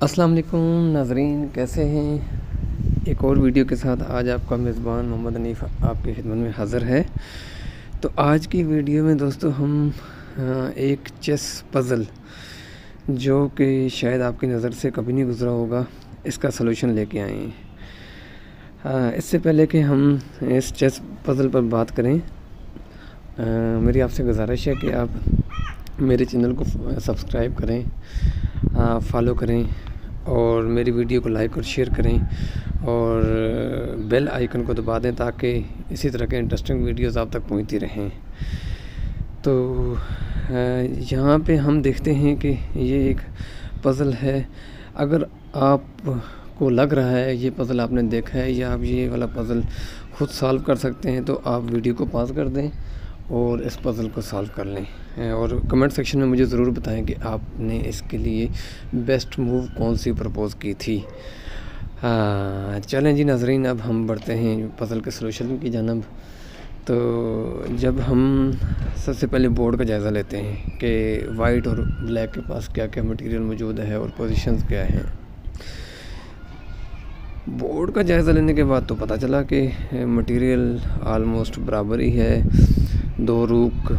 अस्सलाम वालेकुम नाज़रीन, कैसे हैं। एक और वीडियो के साथ आज आपका मेज़बान मोहम्मद हनीफ़ आपकी खिदमत में हाज़िर है। तो आज की वीडियो में दोस्तों हम एक चेस पज़ल जो कि शायद आपकी नज़र से कभी नहीं गुज़रा होगा, इसका सलूशन लेके आए हैं। इससे पहले कि हम इस चेस पज़ल पर बात करें, मेरी आपसे गुजारिश है कि आप मेरे चैनल को सब्सक्राइब करें, फॉलो करें और मेरी वीडियो को लाइक और शेयर करें और बेल आइकन को दबा दें ताकि इसी तरह के इंटरेस्टिंग वीडियोस आप तक पहुंचती रहें। तो यहाँ पे हम देखते हैं कि ये एक पज़ल है। अगर आपको लग रहा है ये पज़ल आपने देखा है या आप ये वाला पज़ल ख़ुद सॉल्व कर सकते हैं तो आप वीडियो को पॉज कर दें और इस पज़ल को सॉल्व कर लें और कमेंट सेक्शन में मुझे ज़रूर बताएं कि आपने इसके लिए बेस्ट मूव कौन सी प्रपोज़ की थी। चलें जी नाज़रीन, अब हम बढ़ते हैं पज़ल के सलूशन की जानब। तो जब हम सबसे पहले बोर्ड का जायज़ा लेते हैं कि वाइट और ब्लैक के पास क्या क्या मटेरियल मौजूद है और पोजीशंस क्या हैं। बोर्ड का जायज़ा लेने के बाद तो पता चला कि मटेरियल आलमोस्ट बराबर ही है। 2 रूक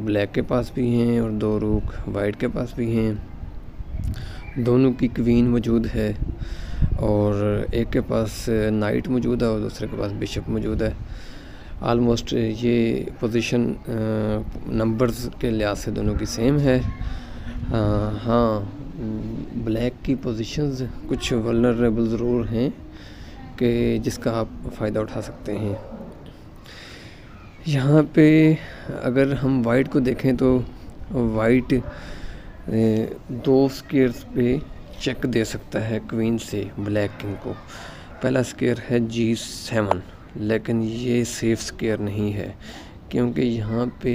ब्लैक के पास भी हैं और 2 रूक वाइट के पास भी हैं। दोनों की क्वीन मौजूद है और एक के पास नाइट मौजूद है और दूसरे के पास बिशप मौजूद है। आलमोस्ट ये पोजीशन नंबर्स के लिहाज से दोनों की सेम है। हाँ, ब्लैक की पोजीशंस कुछ वल्नरेबल ज़रूर हैं कि जिसका आप फ़ायदा उठा सकते हैं। यहाँ पे अगर हम वाइट को देखें तो वाइट 2 स्क्वेयर्स पे चेक दे सकता है क्वीन से ब्लैक किंग को। पहला स्क्वेयर है G7, लेकिन ये सेफ स्क्वेयर नहीं है क्योंकि यहाँ पे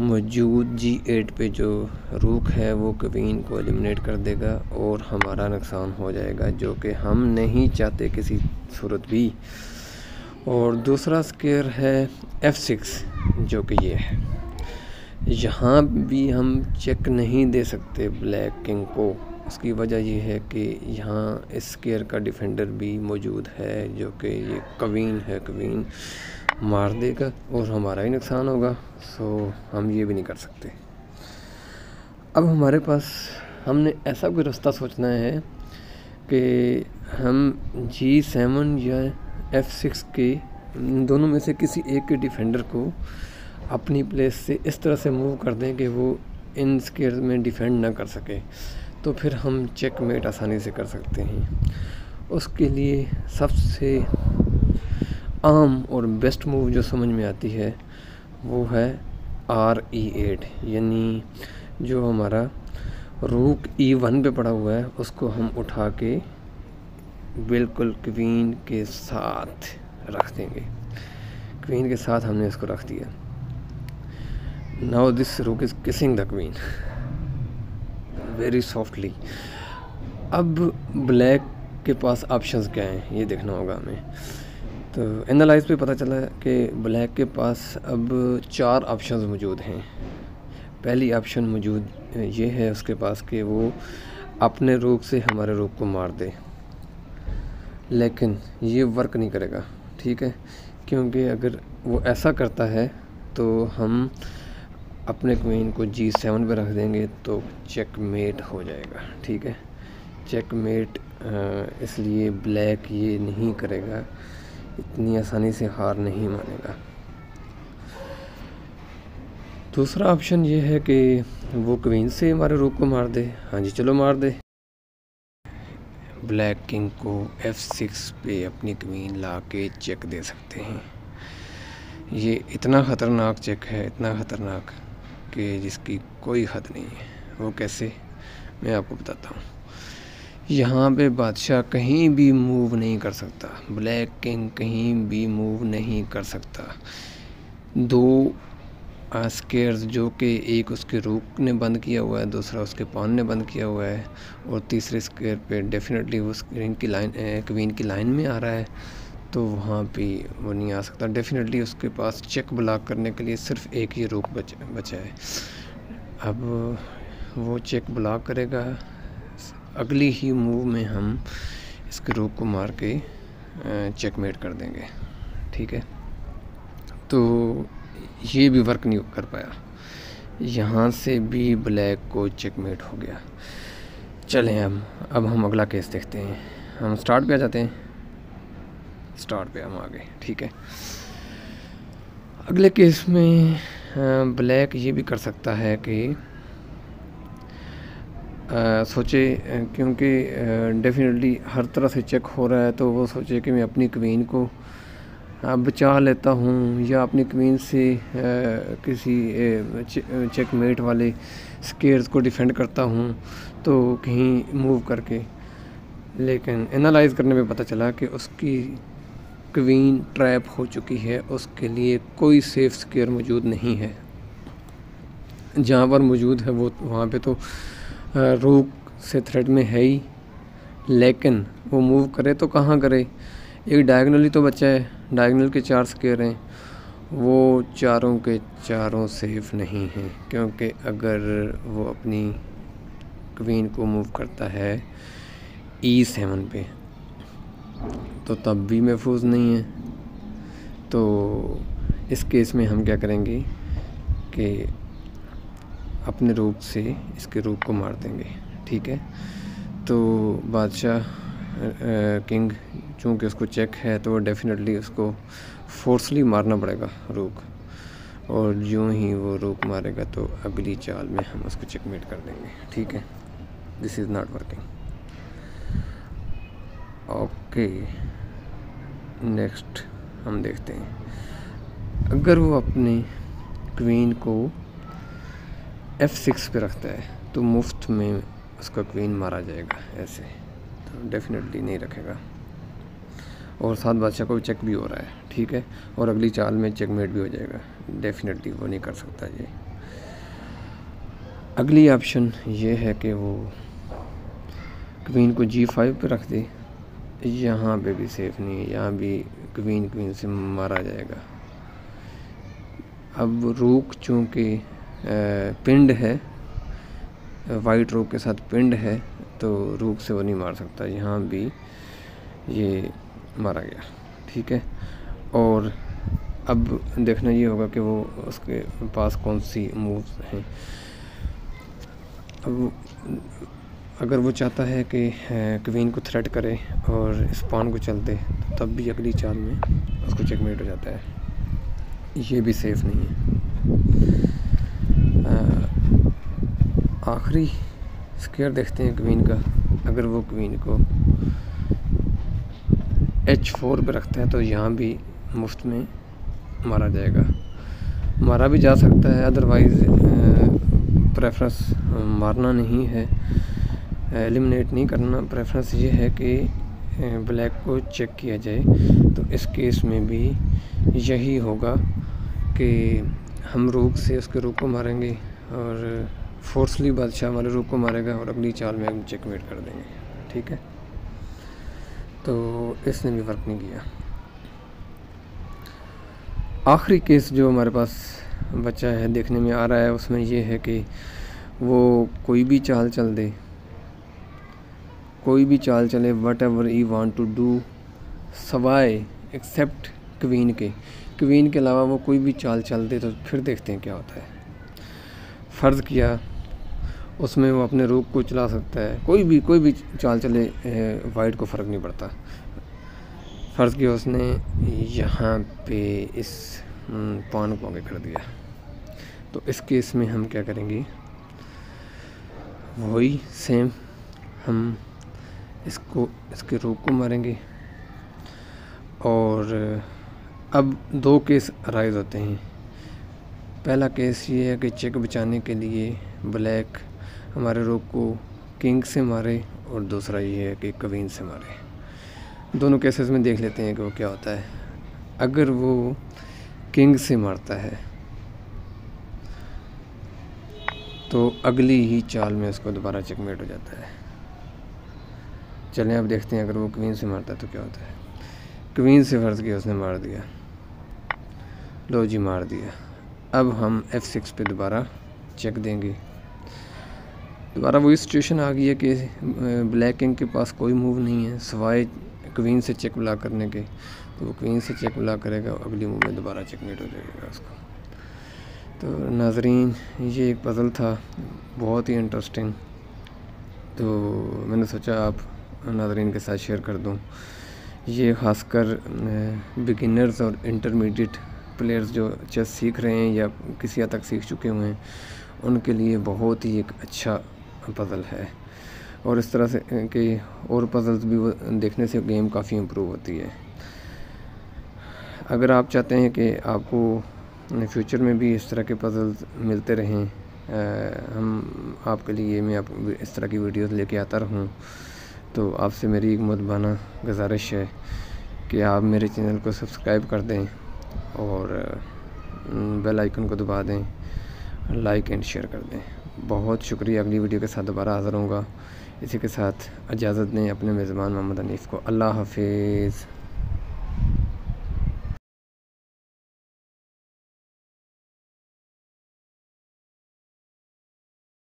मौजूद G8 पे जो रूक है वो क्वीन को एलिमिनेट कर देगा और हमारा नुकसान हो जाएगा, जो कि हम नहीं चाहते किसी सूरत भी। और दूसरा स्क्वेयर है F6 जो कि ये है। यहाँ भी हम चेक नहीं दे सकते ब्लैक किंग को। उसकी वजह ये है कि यहाँ इस स्क्वेयर का डिफेंडर भी मौजूद है जो कि ये क्वीन है। क्वीन मार देगा और हमारा ही नुकसान होगा, सो हम ये भी नहीं कर सकते। अब हमारे पास हमने ऐसा कोई रास्ता सोचना है कि हम G7 या F6 के दोनों में से किसी एक के डिफेंडर को अपनी प्लेस से इस तरह से मूव कर दें कि वो इन स्क्वेयर में डिफेंड ना कर सके, तो फिर हम चेकमेट आसानी से कर सकते हैं। उसके लिए सबसे आम और बेस्ट मूव जो समझ में आती है वो है RE8, यानी जो हमारा रूक E1 पे पड़ा हुआ है उसको हम उठा के बिल्कुल क्वीन के साथ रख देंगे। क्वीन के साथ हमने इसको रख दिया। नाउ दिस रूक is kissing the queen very softly. अब ब्लैक के पास ऑप्शंस क्या हैं ये देखना होगा हमें। तो एनालाइज पे पता चला कि ब्लैक के पास अब 4 ऑप्शंस मौजूद हैं। पहली ऑप्शन मौजूद ये है उसके पास कि वो अपने रूक से हमारे रूक को मार दे, लेकिन ये वर्क नहीं करेगा, ठीक है, क्योंकि अगर वो ऐसा करता है तो हम अपने क्वीन को G7 पे रख देंगे तो चेकमेट हो जाएगा, ठीक है। चेकमेट इसलिए ब्लैक ये नहीं करेगा, इतनी आसानी से हार नहीं मानेगा। दूसरा ऑप्शन ये है कि वो क्वीन से हमारे रूक को मार दे। हाँ जी, चलो मार दे। ब्लैक किंग को F6 पे अपनी क्वीन ला के चेक दे सकते हैं। ये इतना ख़तरनाक चेक है, इतना ख़तरनाक कि जिसकी कोई हद नहीं है। वो कैसे, मैं आपको बताता हूँ। यहाँ पे बादशाह कहीं भी मूव नहीं कर सकता, ब्लैक किंग कहीं भी मूव नहीं कर सकता। 2 स्क्वेयर्स जो कि एक उसके रूक ने बंद किया हुआ है, दूसरा उसके पॉन ने बंद किया हुआ है और तीसरे स्क्वेयर पे डेफिनेटली वो क्वीन की लाइन में आ रहा है, तो वहाँ पे वो नहीं आ सकता। डेफिनेटली उसके पास चेक ब्लॉक करने के लिए सिर्फ एक ही रूक बचा है। अब वो चेक ब्लॉक करेगा अगली ही मूव में हम इसके रूक को मार के चेकमेट कर देंगे। ठीक है, तो ये भी वर्क नहीं कर पाया, यहाँ से भी ब्लैक को चेकमेट हो गया। चलें अब हम अगला केस देखते हैं। हम स्टार्ट पे आ जाते हैं, स्टार्ट पे हम आ गए। ठीक है, अगले केस में ब्लैक ये भी कर सकता है कि सोचे, क्योंकि डेफिनेटली हर तरह से चेक हो रहा है, तो वो सोचे कि मैं अपनी क्वीन को बचा लेता हूँ या अपनी क्वीन से किसी चेकमेट वाले स्केयर्स को डिफेंड करता हूँ तो कहीं मूव करके। लेकिन एनालाइज करने में पता चला कि उसकी क्वीन ट्रैप हो चुकी है, उसके लिए कोई सेफ स्केयर मौजूद नहीं है। जहाँ पर मौजूद है वो वहाँ पे तो रूक से थ्रेट में है ही, लेकिन वो मूव करे तो कहाँ करे। एक डायगनली तो बचा है, डायगनल के 4 स्केयर हैं, वो चारों के चारों सेफ नहीं हैं, क्योंकि अगर वो अपनी क्वीन को मूव करता है E7 पे तो तब भी महफूज नहीं है। तो इस केस में हम क्या करेंगे कि अपने रूक से इसके रूक को मार देंगे। ठीक है, तो बादशाह किंग चूँकि उसको चेक है तो डेफिनेटली उसको फोर्सली मारना पड़ेगा रूक, और यूँ ही वो रूक मारेगा तो अगली चाल में हम उसको चेकमेट कर देंगे। ठीक है, this is not working. Okay, next हम देखते हैं, अगर वो अपनी क्वीन को F6 पे रखता है तो मुफ्त में उसका क्वीन मारा जाएगा, ऐसे तो डेफिनेटली नहीं रखेगा, और साथ बादशाह को चेक भी हो रहा है। ठीक है, और अगली चाल में चेकमेट भी हो जाएगा, डेफिनेटली वो नहीं कर सकता ये। अगली ऑप्शन ये है कि वो क्वीन को G5 पे रख दे, यहाँ पे भी सेफ नहीं है, यहाँ भी क्वीन से मारा जाएगा। अब रूक चूँकि पिंड है, वाइट रूक के साथ पिंड है, तो रूक से वो नहीं मार सकता, यहाँ भी ये मारा गया। ठीक है, और अब देखना ये होगा कि वो उसके पास कौन सी मूव्स हैं। अब अगर वो चाहता है कि क्वीन को थ्रेट करे और स्पॉन को चल दे तो तब भी अगली चाल में उसको चेकमेट हो जाता है, ये भी सेफ नहीं है। आखिरी स्केयर देखते हैं क्वीन का। अगर वो क्वीन को H4 पे रखता है तो यहाँ भी मुफ्त में मारा जाएगा, मारा भी जा सकता है, अदरवाइज़ प्रेफरेंस मारना नहीं है, एलिमिनेट नहीं करना। प्रेफरेंस ये है कि ब्लैक को चेक किया जाए। तो इस केस में भी यही होगा कि हम रूक से उसके रूक को मारेंगे और फोर्सली बादशाह हमारे रूक को मारेगा और अगली चाल में हम चेकमेट कर देंगे। ठीक है, तो इसने भी वर्क नहीं किया। आखिरी केस जो हमारे पास बचा है, देखने में आ रहा है, उसमें ये है कि वो कोई भी चाल चल दे, कोई भी चाल चले, whatever I want to do, सवाए एक्सेप्ट क्वीन के अलावा वो कोई भी चाल चल दे, तो फिर देखते हैं क्या होता है। फ़र्ज़ किया उसमें वो अपने रूक को चला सकता है, कोई भी चाल चले, वाइट को फ़र्क नहीं पड़ता। फ़र्ज़ किया उसने यहाँ पे इस पॉन को आगे कर दिया, तो इस केस में हम क्या करेंगे, वही सेम हम इसके रूक को मारेंगे। और अब 2 केस अराइज होते हैं। पहला केस ये है कि चेक बचाने के लिए ब्लैक हमारे रूक को किंग से मारे, और दूसरा ये है कि क्वीन से मारे। दोनों केसेस में देख लेते हैं कि वो क्या होता है। अगर वो किंग से मारता है तो अगली ही चाल में उसको दोबारा चेकमेट हो जाता है। चलें अब देखते हैं अगर वो क्वीन से मारता है तो क्या होता है। क्वीन से फ़र्ज़ किया उसने मार दिया, लो जी मार दिया। अब हम F6 पे दोबारा चेक देंगे, दोबारा वही सिचुएशन आ गई है कि ब्लैक किंग के पास कोई मूव नहीं है सिवाय क्वीन से चेक ब्लॉक करने के। तो वो क्वीन से चेक ब्लॉक करेगा, अगली मूव में दोबारा चेकमेट हो जाएगा उसको। तो नाजरीन, ये एक पज़ल था बहुत ही इंटरेस्टिंग, तो मैंने सोचा आप नाजरीन के साथ शेयर कर दूं। ये ख़ासकर बिगिनर्स और इंटरमीडिएट प्लेयर्स जो चेस सीख रहे हैं या किसी हद तक सीख चुके हुए हैं, उनके लिए बहुत ही एक अच्छा पज़ल है। और इस तरह से कि और पज़ल्स भी देखने से गेम काफ़ी इम्प्रूव होती है। अगर आप चाहते हैं कि आपको फ्यूचर में भी इस तरह के पज़ल्स मिलते रहें, हम आपके लिए मैं आप इस तरह की वीडियोस लेके आता रहूं, तो आपसे मेरी एक मुतबाना गुजारिश है कि आप मेरे चैनल को सब्सक्राइब कर दें और बेल आइकन को दबा दें, लाइक एंड शेयर कर दें। बहुत शुक्रिया। अगली वीडियो के साथ दोबारा हाज़िर होऊंगा। इसी के साथ इजाज़त दें अपने मेज़बान मोहम्मद हनीफ़ को। अल्लाह हाफ़िज़।